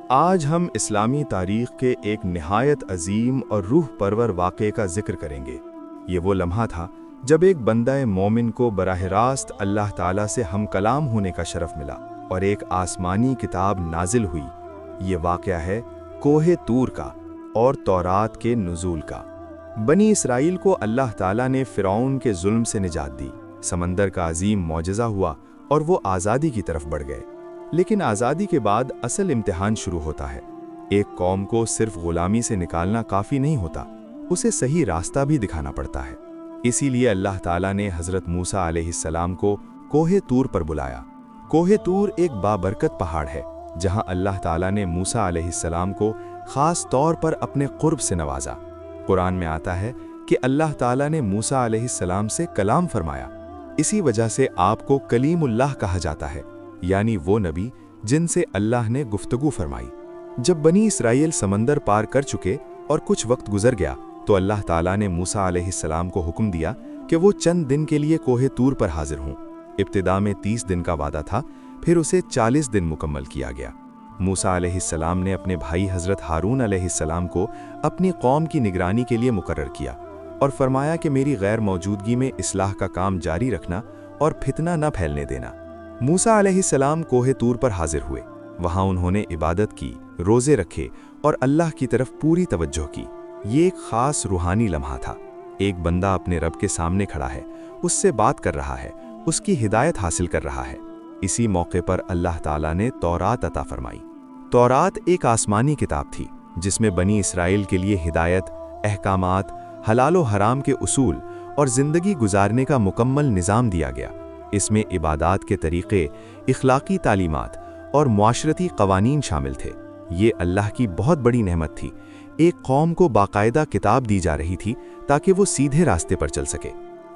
آج ہم اسلامی تاریخ کے ایک نہایت عظیم اور روح پرور واقعے کا ذکر کریں گے۔ یہ وہ لمحہ تھا جب ایک بندہ مومن کو براہ راست اللہ تعالیٰ سے ہم کلام ہونے کا شرف ملا اور ایک آسمانی کتاب نازل ہوئی۔ یہ واقعہ ہے کوہ طور کا اور تورات کے نزول کا۔ بنی اسرائیل کو اللہ تعالیٰ نے فرعون کے ظلم سے نجات دی، سمندر کا عظیم معجزہ ہوا اور وہ آزادی کی طرف بڑھ گئے۔ لیکن آزادی کے بعد اصل امتحان شروع ہوتا ہے۔ ایک قوم کو صرف غلامی سے نکالنا کافی نہیں ہوتا، اسے صحیح راستہ بھی دکھانا پڑتا ہے۔ اسی لیے اللہ تعالیٰ نے حضرت موسیٰ علیہ السلام کو کوہ طور پر بلایا۔ کوہ طور ایک بابرکت پہاڑ ہے جہاں اللہ تعالیٰ نے موسیٰ علیہ السلام کو خاص طور پر اپنے قرب سے نوازا۔ قرآن میں آتا ہے کہ اللہ تعالیٰ نے موسیٰ علیہ السلام سے کلام فرمایا۔ اسی وجہ سے آپ کو کلیم اللہ کہا جاتا ہے، یعنی وہ نبی جن سے اللہ نے گفتگو فرمائی۔ جب بنی اسرائیل سمندر پار کر چکے اور کچھ وقت گزر گیا تو اللہ تعالیٰ نے موسیٰ علیہ السلام کو حکم دیا کہ وہ چند دن کے لیے کوہ طور پر حاضر ہوں۔ ابتدا میں 30 دن کا وعدہ تھا، پھر اسے 40 دن مکمل کیا گیا۔ موسیٰ علیہ السلام نے اپنے بھائی حضرت ہارون علیہ السلام کو اپنی قوم کی نگرانی کے لیے مقرر کیا اور فرمایا کہ میری غیر موجودگی میں اصلاح کا کام جاری رکھنا اور فتنہ نہ پھیلنے دینا۔ موسیٰ علیہ السلام کوہ طور پر حاضر ہوئے۔ وہاں انہوں نے عبادت کی، روزے رکھے اور اللہ کی طرف پوری توجہ کی۔ یہ ایک خاص روحانی لمحہ تھا۔ ایک بندہ اپنے رب کے سامنے کھڑا ہے، اس سے بات کر رہا ہے، اس کی ہدایت حاصل کر رہا ہے۔ اسی موقع پر اللہ تعالیٰ نے تورات عطا فرمائی۔ تورات ایک آسمانی کتاب تھی جس میں بنی اسرائیل کے لیے ہدایت، احکامات، حلال و حرام کے اصول اور زندگی گزارنے کا مکمل نظام دیا گیا۔ اس میں عبادات کے طریقے، اخلاقی تعلیمات اور معاشرتی قوانین شامل تھے۔ یہ اللہ کی بہت بڑی نعمت تھی۔ ایک قوم کو باقاعدہ کتاب دی جا رہی تھی تاکہ وہ سیدھے راستے پر چل سکے۔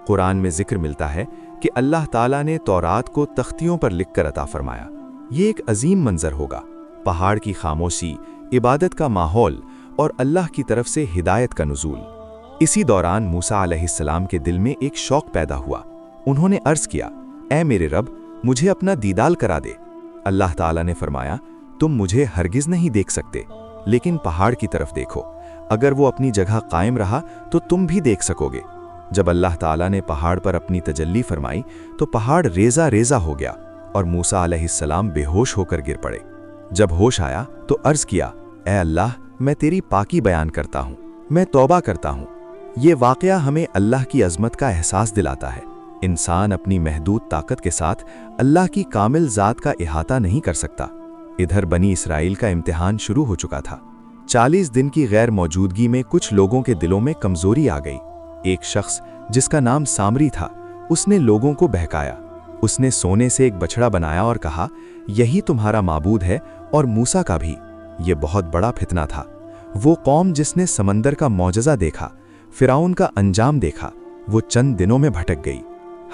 قرآن میں ذکر ملتا ہے کہ اللہ تعالیٰ نے تورات کو تختیوں پر لکھ کر عطا فرمایا۔ یہ ایک عظیم منظر ہوگا، پہاڑ کی خاموشی، عبادت کا ماحول اور اللہ کی طرف سے ہدایت کا نزول۔ اسی دوران موسیٰ علیہ السلام کے دل میں ایک شوق پیدا ہوا۔ انہوں نے عرض کیا، اے میرے رب، مجھے اپنا دیدار کرا دے۔ اللہ تعالیٰ نے فرمایا، تم مجھے ہرگز نہیں دیکھ سکتے، لیکن پہاڑ کی طرف دیکھو، اگر وہ اپنی جگہ قائم رہا تو تم بھی دیکھ سکو گے۔ جب اللہ تعالیٰ نے پہاڑ پر اپنی تجلی فرمائی تو پہاڑ ریزہ ریزہ ہو گیا اور موسیٰ علیہ السلام بے ہوش ہو کر گر پڑے۔ جب ہوش آیا تو عرض کیا، اے اللہ، میں تیری پاکی بیان کرتا ہوں، میں توبہ کرتا ہوں۔ یہ واقعہ ہمیں اللہ کی عظمت کا احساس دلاتا ہے۔ انسان اپنی محدود طاقت کے ساتھ اللہ کی کامل ذات کا احاطہ نہیں کر سکتا۔ ادھر بنی اسرائیل کا امتحان شروع ہو چکا تھا۔ 40 دن کی غیر موجودگی میں کچھ لوگوں کے دلوں میں کمزوری آ گئی۔ ایک شخص جس کا نام سامری تھا، اس نے لوگوں کو بہکایا۔ اس نے سونے سے ایک بچڑا بنایا اور کہا، یہی تمہارا معبود ہے اور موسیٰ کا بھی۔ یہ بہت بڑا فتنہ تھا۔ وہ قوم جس نے سمندر کا معجزہ دیکھا، فرعون کا انجام دیکھا، وہ چند دنوں میں بھٹک گئی۔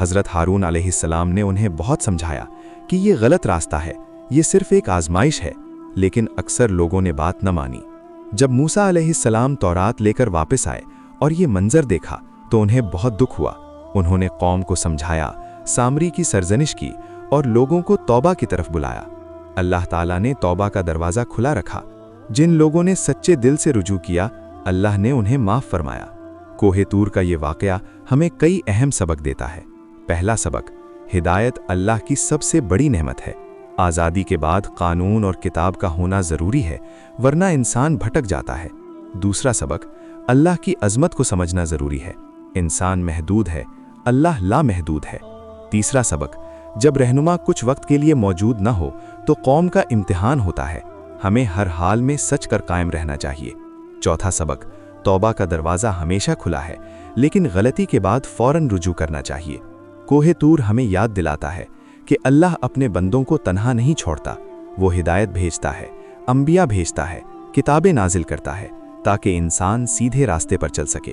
حضرت ہارون علیہ السلام نے انہیں بہت سمجھایا کہ یہ غلط راستہ ہے، یہ صرف ایک آزمائش ہے، لیکن اکثر لوگوں نے بات نہ مانی۔ جب موسیٰ علیہ السلام تورات لے کر واپس آئے اور یہ منظر دیکھا تو انہیں بہت دکھ ہوا۔ انہوں نے قوم کو سمجھایا، سامری کی سرزنش کی اور لوگوں کو توبہ کی طرف بلایا۔ اللہ تعالیٰ نے توبہ کا دروازہ کھلا رکھا۔ جن لوگوں نے سچے دل سے رجوع کیا، اللہ نے انہیں معاف فرمایا۔ کوہ طور کا یہ واقعہ ہمیں کئی اہم سبق دیتا ہے۔ پہلا سبق، ہدایت اللہ کی سب سے بڑی نعمت ہے۔ آزادی کے بعد قانون اور کتاب کا ہونا ضروری ہے، ورنہ انسان بھٹک جاتا ہے۔ دوسرا سبق، اللہ کی عظمت کو سمجھنا ضروری ہے۔ انسان محدود ہے، اللہ لامحدود ہے۔ تیسرا سبق، جب رہنما کچھ وقت کے لیے موجود نہ ہو تو قوم کا امتحان ہوتا ہے۔ ہمیں ہر حال میں سچ کر قائم رہنا چاہیے۔ چوتھا سبق، توبہ کا دروازہ ہمیشہ کھلا ہے، لیکن غلطی کے بعد فوراً رجوع کرنا چاہیے۔ کوہ طور ہمیں یاد دلاتا ہے کہ اللہ اپنے بندوں کو تنہا نہیں چھوڑتا۔ وہ ہدایت بھیجتا ہے، انبیاء بھیجتا ہے، کتابیں نازل کرتا ہے تاکہ انسان سیدھے راستے پر چل سکے۔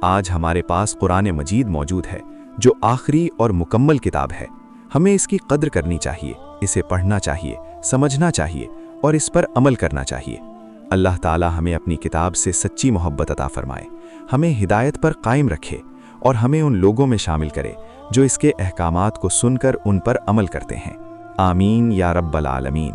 آج ہمارے پاس قرآن مجید موجود ہے جو آخری اور مکمل کتاب ہے۔ ہمیں اس کی قدر کرنی چاہیے، اسے پڑھنا چاہیے، سمجھنا چاہیے اور اس پر عمل کرنا چاہیے۔ اللہ تعالی ہمیں اپنی کتاب سے سچی محبت عطا فرمائے، ہمیں ہدایت پر قائم رکھے اور ہمیں ان لوگوں میں شامل کرے جو اس کے احکامات کو سن کر ان پر عمل کرتے ہیں۔ آمین یا رب العالمین۔